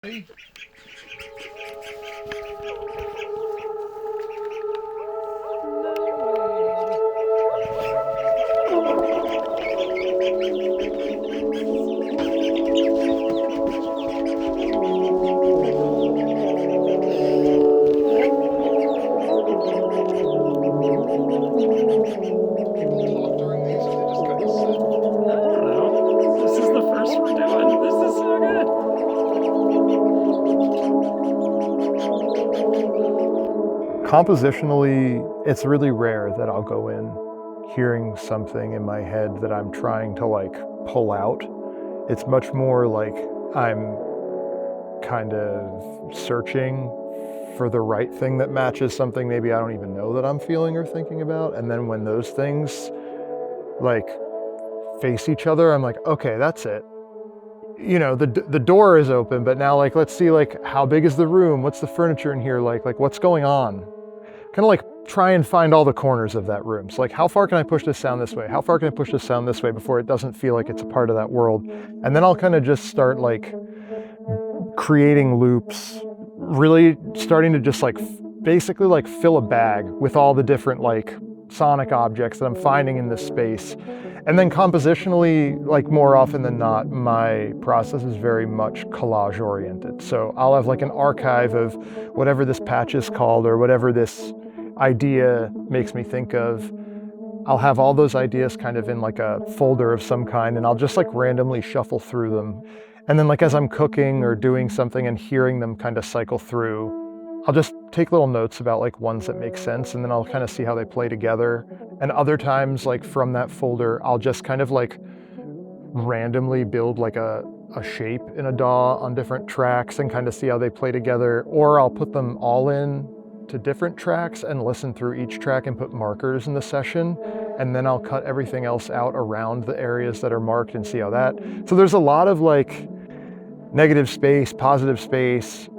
Hey. Compositionally, it's really rare that I'll go in hearing something in my head that I'm trying to like pull out. It's much more like I'm kind of searching for the right thing that matches something maybe I don't even know that I'm feeling or thinking about. And then when those things like face each other, I'm like, okay, that's it. You know, the door is open, but now like, let's see like how big is the room? What's the furniture in here like what's going on? Kind of like try and find all the corners of that room. So like, how far can I push this sound this way? How far can I push this sound this way before it doesn't feel like it's a part of that world? And then I'll kind of just start like creating loops, really starting to just like basically like fill a bag with all the different like sonic objects that I'm finding in this space. And then compositionally, like more often than not, my process is very much collage oriented. So I'll have like an archive of whatever this patch is called or whatever this idea makes me think of. I'll have all those ideas kind of in like a folder of some kind, and I'll just like randomly shuffle through them. And then like as I'm cooking or doing something and hearing them kind of cycle through, I'll just take little notes about like ones that make sense, and then I'll kind of see how they play together. And other times, like from that folder, I'll just kind of like randomly build like a shape in a DAW on different tracks and kind of see how they play together. Or I'll put them all in to different tracks and listen through each track and put markers in the session. And then I'll cut everything else out around the areas that are marked and see how that. So there's a lot of like negative space, positive space,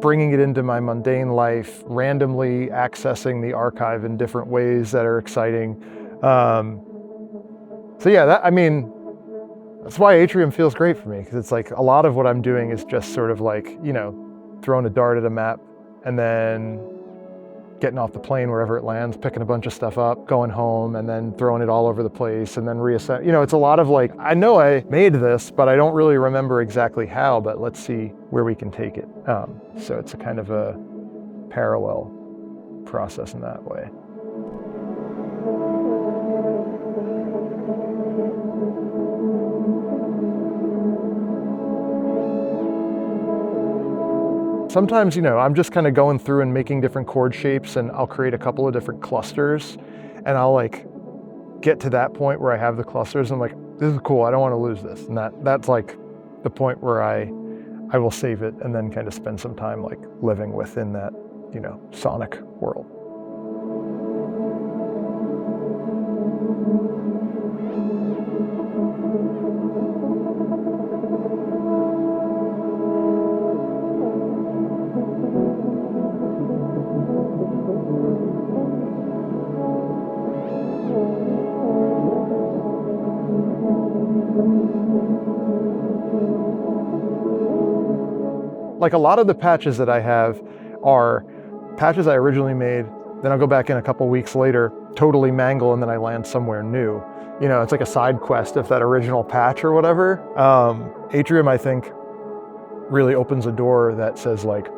bringing it into my mundane life, randomly accessing the archive in different ways that are exciting. So yeah, that's why Atrium feels great for me, because it's like a lot of what I'm doing is just sort of like, you know, throwing a dart at a map and then getting off the plane wherever it lands, picking a bunch of stuff up, going home, and then throwing it all over the place and then reassess. You know, it's a lot of like, I know I made this, but I don't really remember exactly how, but let's see where we can take it. So it's a kind of a parallel process in that way. Sometimes, you know, I'm just kind of going through and making different chord shapes, and I'll create a couple of different clusters, and I'll like get to that point where I have the clusters. And I'm like, this is cool. I don't want to lose this. And that's like the point where I will save it and then kind of spend some time like living within that, you know, sonic world. Like a lot of the patches that I have are patches I originally made, then I'll go back in a couple weeks later, totally mangle, and then I land somewhere new. You know, it's like a side quest of that original patch or whatever. Atrium, I think, really opens a door that says like,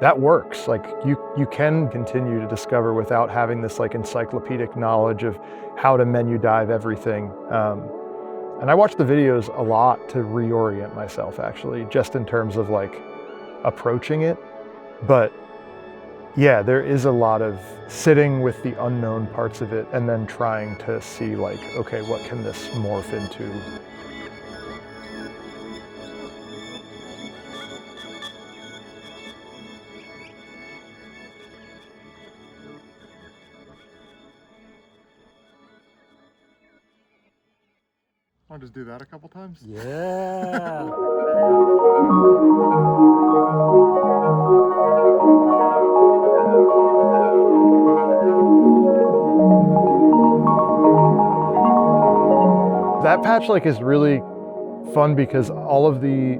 that works. Like you can continue to discover without having this like encyclopedic knowledge of how to menu dive everything. And I watch the videos a lot to reorient myself, actually, just in terms of like approaching it. But yeah, there is a lot of sitting with the unknown parts of it and then trying to see like, okay, what can this morph into? Want to just do that a couple times? Yeah. That patch like is really fun because all of the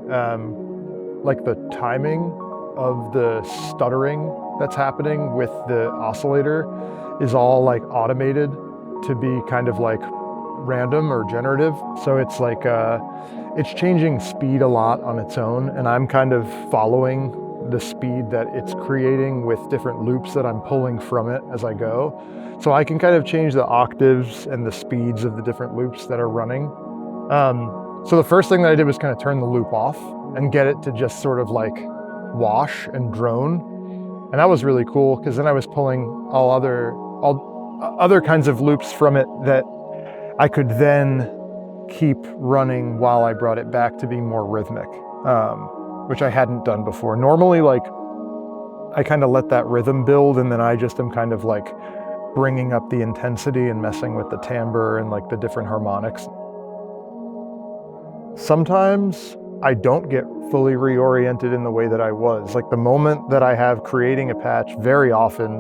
like the timing of the stuttering that's happening with the oscillator is all like automated to be kind of like random or generative. So it's like, it's changing speed a lot on its own, and I'm kind of following the speed that it's creating with different loops that I'm pulling from it as I go. So I can kind of change the octaves and the speeds of the different loops that are running. So the first thing that I did was kind of turn the loop off and get it to just sort of like wash and drone. And that was really cool, because then I was pulling all other kinds of loops from it that I could then keep running while I brought it back to be more rhythmic, which I hadn't done before. Normally, like, I kind of let that rhythm build, and then I just am kind of like bringing up the intensity and messing with the timbre and like the different harmonics. Sometimes I don't get fully reoriented in the way that I was. Like the moment that I have creating a patch very often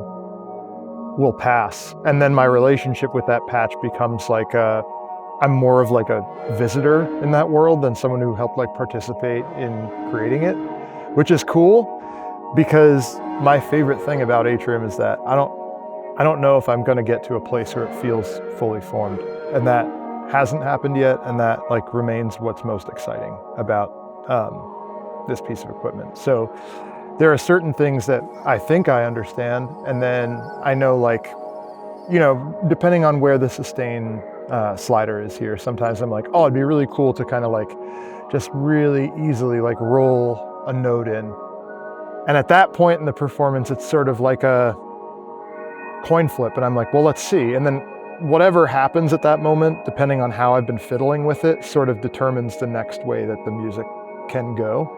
will pass. And then my relationship with that patch becomes like I'm more of like a visitor in that world than someone who helped like participate in creating it, which is cool, because my favorite thing about Atrium is that I don't know if I'm gonna get to a place where it feels fully formed, and that hasn't happened yet, and that like remains what's most exciting about this piece of equipment. So there are certain things that I think I understand, and then I know, like, you know, depending on where the sustain slider is here, sometimes I'm like, oh, it'd be really cool to kind of like just really easily like roll a note in. And at that point in the performance, it's sort of like a coin flip, and I'm like, well, let's see. And then whatever happens at that moment, depending on how I've been fiddling with it, sort of determines the next way that the music can go.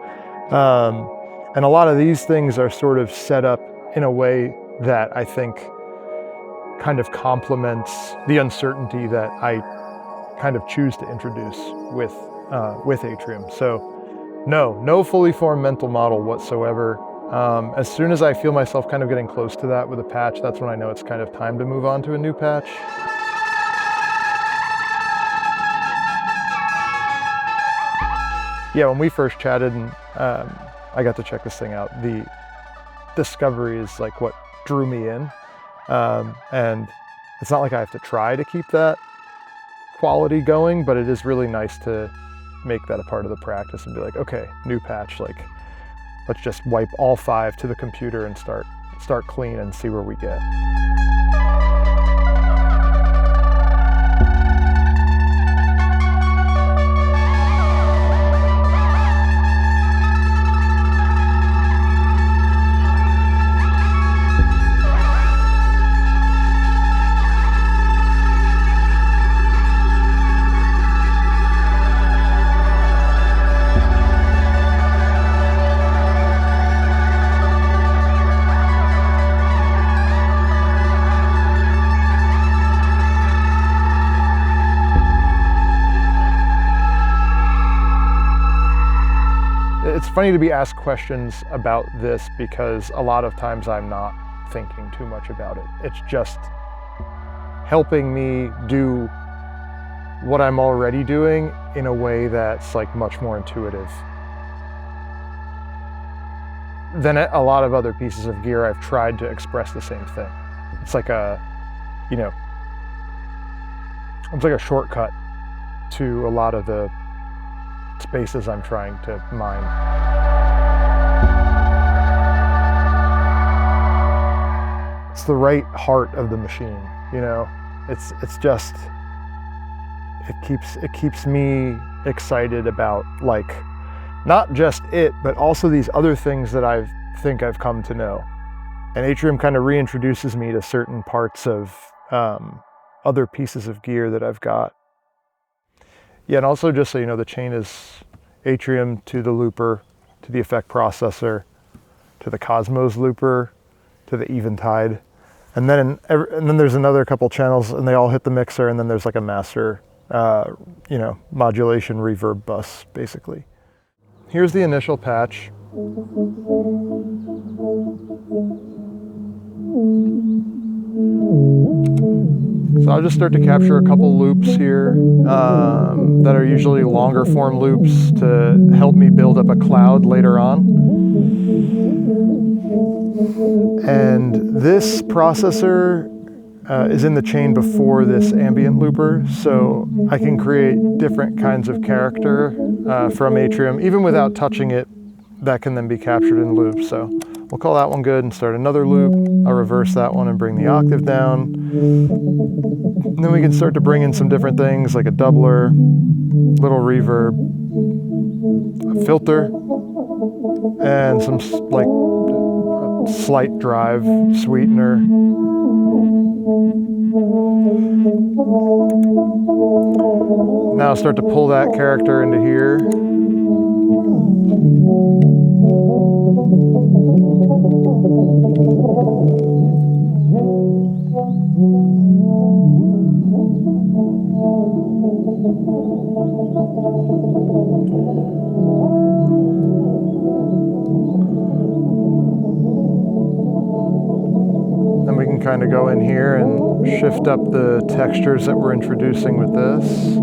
And a lot of these things are sort of set up in a way that I think kind of complements the uncertainty that I kind of choose to introduce with Atrium. So no fully formed mental model whatsoever. As soon as I feel myself kind of getting close to that with a patch, that's when I know it's kind of time to move on to a new patch. Yeah, when we first chatted and I got to check this thing out, the discovery is like what drew me in. And it's not like I have to try to keep that quality going, but it is really nice to make that a part of the practice and be like, okay, new patch, like let's just wipe all 5 to the computer and start clean and see where we get. It's funny to be asked questions about this, because a lot of times I'm not thinking too much about it. It's just helping me do what I'm already doing in a way that's like much more intuitive than a lot of other pieces of gear. I've tried to express the same thing. It's like it's like a shortcut to a lot of the spaces I'm trying to mine. It's the right heart of the machine, you know? It's just, it keeps me excited about like, not just it, but also these other things that I think I've come to know. And Atrium kind of reintroduces me to certain parts of other pieces of gear that I've got. Yeah, and also just so you know, the chain is Atrium to the looper, to the effect processor, to the Cosmos looper, to the Eventide. And then there's another couple channels, and they all hit the mixer, and then there's like a master, modulation reverb bus, basically. Here's the initial patch. So I'll just start to capture a couple loops here that are usually longer form loops to help me build up a cloud later on. And this processor is in the chain before this ambient looper, so I can create different kinds of character from Atrium, even without touching it. That can then be captured in loops. So we'll call that one good and start another loop. I'll reverse that one and bring the octave down. And then we can start to bring in some different things like a doubler, little reverb, a filter, and some like slight drive sweetener. Now I'll start to pull that character into here. Then we can kind of go in here and shift up the textures that we're introducing with this.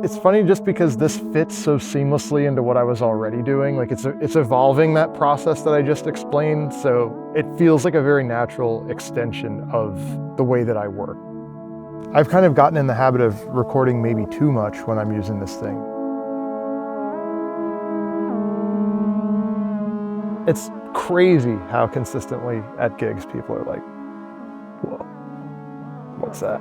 It's funny just because this fits so seamlessly into what I was already doing. Like it's evolving that process that I just explained, so it feels like a very natural extension of the way that I work. I've kind of gotten in the habit of recording maybe too much when I'm using this thing. It's crazy how consistently at gigs people are like, whoa, what's that?